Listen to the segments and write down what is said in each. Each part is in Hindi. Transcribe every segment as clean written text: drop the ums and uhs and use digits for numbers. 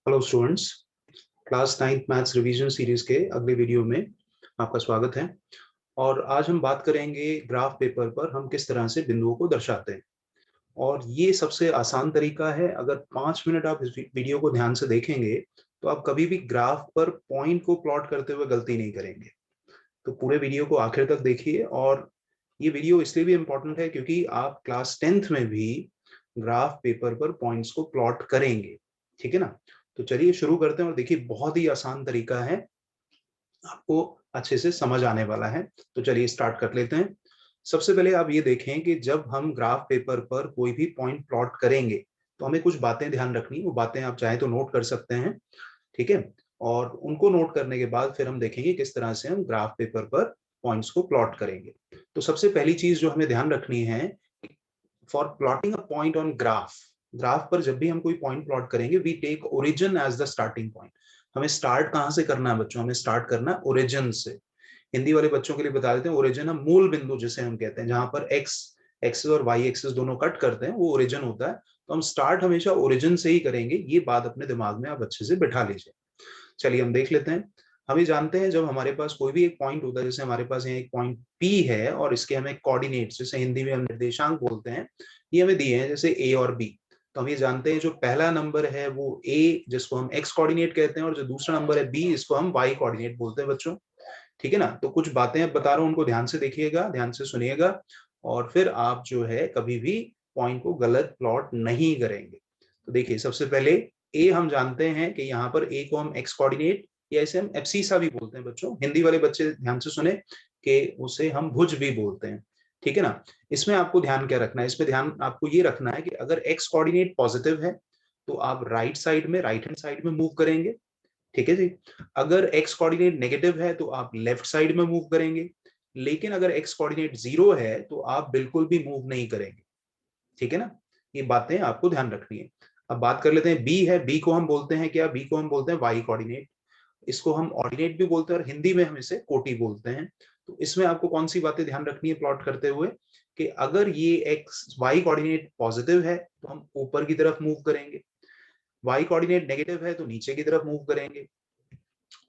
Hello students, class 9th maths revision series के अगले वीडियो में आपका स्वागत है। और आज हम बात करेंगे ग्राफ पेपर पर हम किस तरह से बिंदुओं को दर्शाते हैं। और ये सबसे आसान तरीका है। अगर 5 मिनट आप इस वीडियो को ध्यान से देखेंगे तो आप कभी भी ग्राफ पर पॉइंट को प्लॉट करते हुए गलती नहीं करेंगे। तो पूरे वीडियो को आखिर तक देखिए। और ये वीडियो इसलिए भी इम्पोर्टेंट है क्योंकि आप क्लास 10th में भी ग्राफ पेपर पर पॉइंट्स को प्लॉट करेंगे, ठीक है ना। तो चलिए शुरू करते हैं। और देखिए बहुत ही आसान तरीका है, आपको अच्छे से समझ आने वाला है। तो चलिए स्टार्ट कर लेते हैं। सबसे पहले आप ये देखें कि जब हम ग्राफ पेपर पर कोई भी पॉइंट प्लॉट करेंगे तो हमें कुछ बातें ध्यान रखनी। वो बातें आप चाहें तो नोट कर सकते हैं, ठीक है। और उनको नोट करने के बाद फिर हम देखेंगे किस तरह से हम ग्राफ पेपर पर पॉइंट्स को प्लॉट करेंगे। तो सबसे पहली चीज जो हमें ध्यान रखनी है, for plotting a point on graph, graph पर जब भी हम कोई पॉइंट प्लॉट करेंगे we take origin as the starting point. हमें स्टार्ट कहां से करना है बच्चों? हमें स्टार्ट करना है ओरिजिन से। हिंदी वाले बच्चों के लिए बता देते हैं, ओरिजिन हम मूल बिंदु जिसे हम कहते हैं, जहां पर एक्स एक्सिस और वाई एक्सिस दोनों कट करते हैं, वो ओरिजिन होता है। तो हम स्टार्ट हमेशा ओरिजिन से ही करेंगे। ये बात अपने दिमाग में आप अच्छे से बिठा लीजिए। चलिए हम देख लेते हैं। हम ये जानते हैं जब हमारे पास कोई भी एक पॉइंट होता है, जैसे हमारे पास यहाँ एक पॉइंट पी है और इसके हमें कोऑर्डिनेट्स, जैसे हिंदी में हम निर्देशांक बोलते हैं, ये हमें दिए हैं जैसे ए और बी। तो हम ये जानते हैं जो पहला नंबर है वो ए, जिसको हम एक्स कोऑर्डिनेट कहते हैं, और जो दूसरा नंबर है बी, इसको हम वाई कोऑर्डिनेट बोलते हैं बच्चों, ठीक है ना। तो कुछ बातें अब बता रहा हूँ, उनको ध्यान से देखिएगा, ध्यान से सुनिएगा, और फिर आप जो है कभी भी पॉइंट को गलत प्लॉट नहीं करेंगे। तो देखिए सबसे पहले ए हम जानते हैं कि यहाँ पर ए को हम एक्स कोऑर्डिनेट या इसे हम एब्सिसा भी बोलते हैं बच्चों। हिंदी वाले बच्चे ध्यान से सुने कि उसे हम भुज भी बोलते हैं, ठीक है ना। इसमें आपको ध्यान क्या रखना है? इसमें ध्यान आपको ये रखना है कि अगर एक्स कोऑर्डिनेट पॉजिटिव है तो आप राइट साइड में, राइट हैंड साइड में मूव करेंगे, ठीक है जी। अगर एक्स कोऑर्डिनेट नेगेटिव है तो आप लेफ्ट साइड में मूव करेंगे। लेकिन अगर एक्स कोऑर्डिनेट 0 है तो आप बिल्कुल भी मूव नहीं करेंगे, ठीक है ना। ये बातें आपको ध्यान रखनी है। अब बात कर लेते हैं बी है। बी को हम बोलते हैं क्या? बी को हम बोलते हैं वाई कोऑर्डिनेट। इसको हम ऑर्डिनेट भी बोलते हैं और हिंदी में हम इसे कोटि बोलते हैं। तो इसमें आपको कौन सी बातें ध्यान रखनी है प्लॉट करते हुए, कि अगर ये एक्स वाई कोऑर्डिनेट पॉजिटिव है तो हम ऊपर की तरफ मूव करेंगे, वाई कोऑर्डिनेट नेगेटिव है तो नीचे की तरफ मूव करेंगे,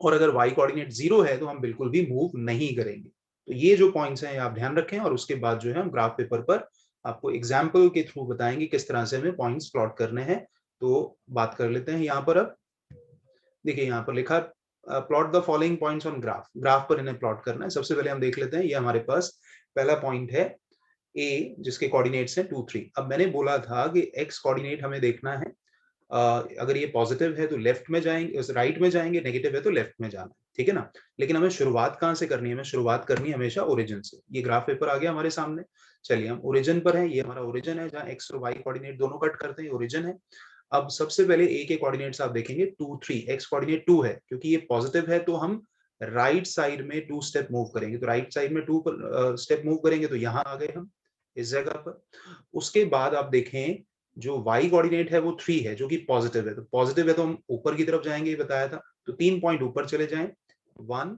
और अगर वाई कोऑर्डिनेट 0 है तो हम बिल्कुल भी मूव नहीं करेंगे। तो ये जो पॉइंट्स हैं आप ध्यान रखें, और उसके बाद जो है हम ग्राफ पेपर पर आपको एग्जाम्पल के थ्रू बताएंगे किस तरह से हमें पॉइंट्स प्लॉट करने हैं। तो बात कर लेते हैं यहाँ पर। अब देखिए यहाँ पर लिखा plot the following points on graph. Graph पर इन्हें प्लॉट करना है। सबसे पहले हम देख लेते हैं, ये हमारे पास पहला पॉइंट है ए, जिसके कोऑर्डिनेट्स हैं 2 3। अब मैंने बोला था कि एक्स कोऑर्डिनेट हमें देखना है, अगर ये पॉजिटिव है तो लेफ्ट में जाएंगे, राइट में जाएंगे, नेगेटिव है तो लेफ्ट में जाना है, ठीक है ना। लेकिन हमें शुरुआत कहाँ से करनी है? हमें शुरुआत करनी है हमेशा ओरिजिन से। ये ग्राफ पेपर आ गया हमारे सामने। चलिए हम ओरिजिन पर है। ये हमारा ओरिजिन है जहाँ एक्स और वाई कोऑर्डिनेट दोनों कट करते हैं, ओरिजिन है। अब सबसे पहले ए के कोऑर्डिनेट्स आप देखेंगे 2 3। एक्स कोऑर्डिनेट 2 है, क्योंकि ये पॉजिटिव है तो हम राइट साइड में 2 स्टेप मूव करेंगे। तो राइट साइड में 2 स्टेप मूव करेंगे तो यहाँ आ गए हम इस जगह पर। उसके बाद आप देखें जो y कोऑर्डिनेट है वो 3 है, जो कि पॉजिटिव है। तो पॉजिटिव है तो हम ऊपर की तरफ जाएंगे, ये बताया था। तो 3 पॉइंट ऊपर चले जाएं, 1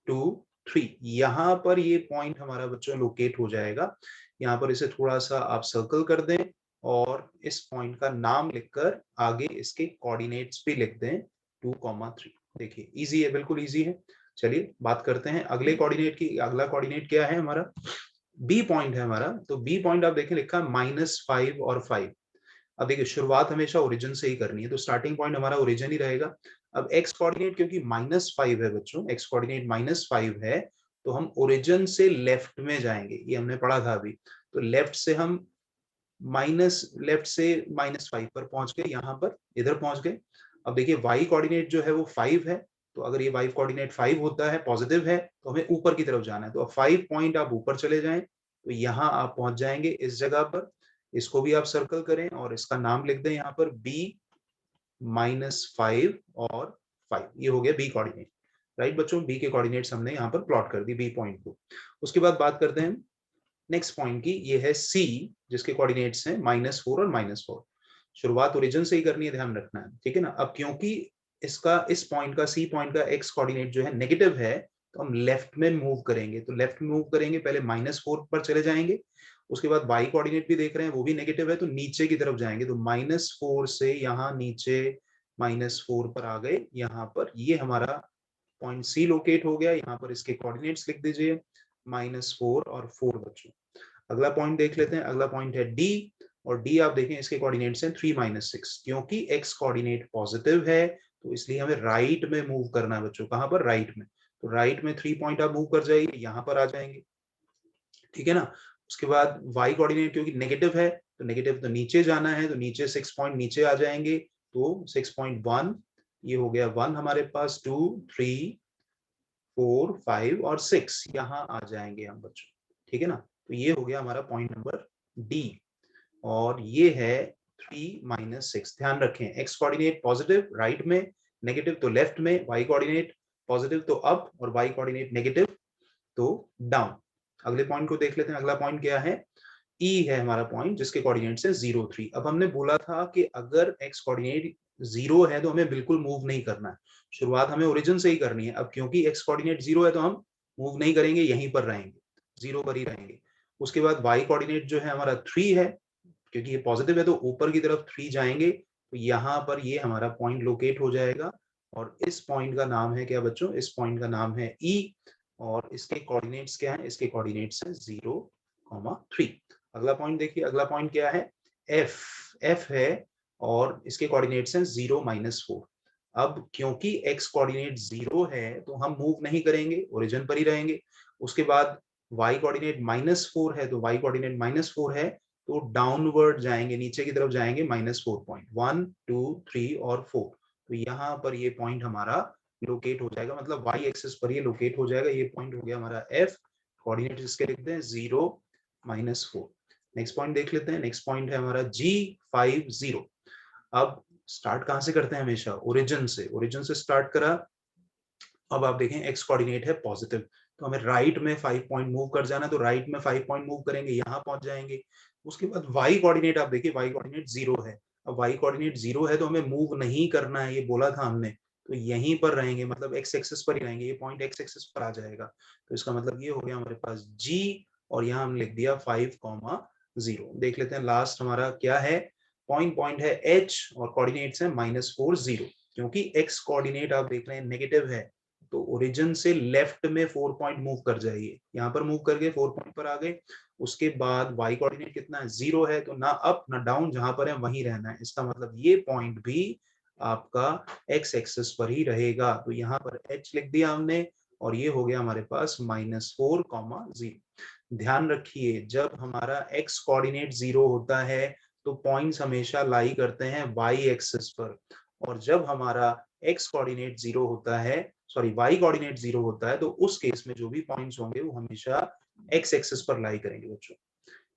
2 3। यहाँ पर ये पॉइंट हमारा बच्चों लोकेट हो जाएगा। यहाँ पर इसे थोड़ा सा आप सर्कल कर दें और इस पॉइंट का नाम लिखकर आगे इसके कोऑर्डिनेट्स भी लिख दें 2,3। देखिए इजी है, बिल्कुल इजी है। चलिए बात करते हैं अगले कोऑर्डिनेट की। अगला कोऑर्डिनेट क्या है हमारा? बी पॉइंट है हमारा। तो बी पॉइंट आप देखें लिखा -5 और 5। अब देखिए शुरुआत हमेशा ओरिजिन से ही करनी है, तो स्टार्टिंग पॉइंट हमारा ओरिजिन ही रहेगा। अब एक्स कोऑर्डिनेट क्योंकि -5 है बच्चों, एक्स कोऑर्डिनेट -5 है, तो हम ओरिजिन से लेफ्ट में जाएंगे। ये हमने पढ़ा था अभी। तो लेफ्ट से हम लेफ्ट से -5 पर पहुंच गए, यहाँ पर इधर पहुंच गए। अब देखिए वाई कोऑर्डिनेट जो है वो 5 है। तो अगर ये वाई कोऑर्डिनेट 5 होता है, पॉजिटिव है, तो हमें ऊपर की तरफ जाना है। तो अब 5 पॉइंट आप ऊपर चले जाएं तो यहाँ आप पहुंच जाएंगे इस जगह पर। इसको भी आप सर्कल करें और इसका नाम लिख दें यहाँ पर B-5 और 5। ये हो गया बी कोऑर्डिनेट। राइट बच्चों, बी के कोऑर्डिनेट्स हमने यहाँ पर प्लॉट कर दी बी पॉइंट को। उसके बाद बात करते हैं नेक्स्ट पॉइंट की। ये है सी, जिसके कोऑर्डिनेट्स हैं -4 और -4। शुरुआत ओरिजिन से ही करनी है, ध्यान रखना है, ठीक है ना। अब क्योंकि इसका, इस पॉइंट का, सी पॉइंट का एक्स कोऑर्डिनेट जो है नेगेटिव है, तो हम लेफ्ट में मूव करेंगे। तो लेफ्ट में मूव करेंगे, पहले -4 पर चले जाएंगे। उसके बाद वाई कोऑर्डिनेट भी देख रहे हैं, वो भी नेगेटिव है, तो नीचे की तरफ जाएंगे। तो -4 से यहाँ नीचे -4 पर आ गए। यहाँ पर ये हमारा पॉइंट सी लोकेट हो गया। यहाँ पर इसके कोऑर्डिनेट्स लिख दीजिए, -4 और 4 बच्चों। अगला पॉइंट देख लेते हैं। अगला पॉइंट है डी, और डी आप देखें इसके कोऑर्डिनेट्स हैं 3 - 6। क्योंकि एक्स कोऑर्डिनेट पॉजिटिव है तो इसलिए हमें राइट में मूव करना है बच्चों। कहां पर? राइट में। तो राइट में 3 पॉइंट आप मूव कर जाइए, यहाँ पर आ जाएंगे, ठीक है ना। उसके बाद वाई कोऑर्डिनेट क्योंकि नेगेटिव है तो नेगेटिव तो नीचे जाना है, तो नीचे 6 पॉइंट नीचे आ जाएंगे। तो 6.1 ये हो गया 1 हमारे पास, 2, 3, 4, 5 और 6 यहाँ आ जाएंगे हम बच्चों, ठीक है ना। तो ये हो गया हमारा पॉइंट नंबर डी, और ये है 3 - 6। ध्यान रखें, एक्स कोऑर्डिनेट पॉजिटिव राइट में, नेगेटिव तो लेफ्ट में, वाई कोऑर्डिनेट पॉजिटिव तो अप और वाई कोऑर्डिनेट नेगेटिव तो डाउन। अगले पॉइंट को देख लेते हैं। अगला पॉइंट क्या है? ई है हमारा पॉइंट जिसके कोऑर्डिनेट्स है 0, 3। अब हमने बोला था कि अगर एक्स कोऑर्डिनेट 0 है तो हमें बिल्कुल मूव नहीं करना है, शुरुआत हमें ओरिजिन से ही करनी है। अब क्योंकि एक्स कोऑर्डिनेट 0 है तो हम मूव नहीं करेंगे, यहीं पर रहेंगे, 0 पर ही रहेंगे। उसके बाद वाई कोऑर्डिनेट जो है हमारा 3 है, क्योंकि ये पॉजिटिव है तो ऊपर की तरफ 3 जाएंगे, तो यहाँ पर ये हमारा पॉइंट लोकेट हो जाएगा। और इस पॉइंट का नाम है क्या बच्चों? इस पॉइंट का नाम है ई, और इसके कोऑर्डिनेट्स क्या है? इसके कोऑर्डिनेट्स हैं 0, 3। अगला पॉइंट देखिए। अगला पॉइंट क्या है? एफ। एफ है और इसके कोऑर्डिनेट्स हैं 0 - 4। अब क्योंकि एक्स कोऑर्डिनेट 0 है तो हम मूव नहीं करेंगे, ओरिजिन पर ही रहेंगे। उसके बाद वाई कोऑर्डिनेट -4 है, तो वाई कोऑर्डिनेट -4 है तो डाउनवर्ड जाएंगे, नीचे की तरफ जाएंगे, -4 पॉइंट, 1, 2, 3 और 4। तो यहाँ पर ये पॉइंट हमारा लोकेट हो जाएगा, मतलब वाई एक्सिस पर ये लोकेट हो जाएगा। ये पॉइंट हो गया हमारा एफ, कोऑर्डिनेट इसके लिखते हैं 0 - 4। नेक्स्ट पॉइंट देख लेते हैं। नेक्स्ट पॉइंट है हमारा G50। अब स्टार्ट कहां से करते हैं? हमेशा ओरिजिन से। ओरिजिन से स्टार्ट करा। अब आप देखें एक्स कोऑर्डिनेट है पॉजिटिव, तो हमें राइट में 5 पॉइंट मूव कर जाना है, तो राइट में 5 पॉइंट मूव करेंगे, यहाँ पहुंच जाएंगे। उसके बाद वाई कोऑर्डिनेट आप देखिए, वाई कोऑर्डिनेट 0 है। अब वाई कोऑर्डिनेट 0 है तो हमें मूव नहीं करना है, ये बोला था हमने, तो यहीं पर रहेंगे, मतलब एक्स एक्सिस पर ही रहेंगे। ये पॉइंट एक्स एक्सिस पर आ जाएगा, तो इसका मतलब ये हो गया हमारे पास जी, और यहाँ हम लिख दिया 5,0। देख लेते हैं लास्ट हमारा क्या है। पॉइंट है एच, और कोऑर्डिनेट्स है -4, 0। क्योंकि एक्स कोऑर्डिनेट आप देख रहे हैं नेगेटिव है, तो ओरिजिन से लेफ्ट में 4 पॉइंट मूव कर जाइए, यहाँ पर मूव करके 4 पॉइंट पर आ गए। उसके बाद वाई कोऑर्डिनेट कितना है? 0 है, तो ना अप ना डाउन, जहां पर है वहीं रहना है। इसका मतलब ये पॉइंट भी आपका एक्स एक्सिस पर ही रहेगा, तो यहाँ पर एच लिख दिया हमने, और ये हो गया हमारे पास -4, 0। ध्यान रखिए, जब हमारा एक्स कोऑर्डिनेट 0 होता है तो पॉइंट्स हमेशा लाई करते हैं वाई एक्सिस पर, और जब हमारा एक्स कोऑर्डिनेट 0 होता है, सॉरी वाई कोऑर्डिनेट 0 होता है, तो उस केस में जो भी पॉइंट्स होंगे वो हमेशा एक्स एक्सिस पर लाई करेंगे बच्चों,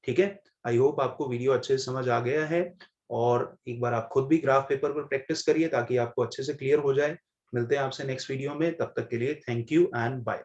ठीक है। आई होप आपको वीडियो अच्छे से समझ आ गया है, और एक बार आप खुद भी ग्राफ पेपर पर प्रैक्टिस करिए ताकि आपको अच्छे से क्लियर हो जाए। मिलते हैं आपसे नेक्स्ट वीडियो में, तब तक के लिए थैंक यू एंड बाय।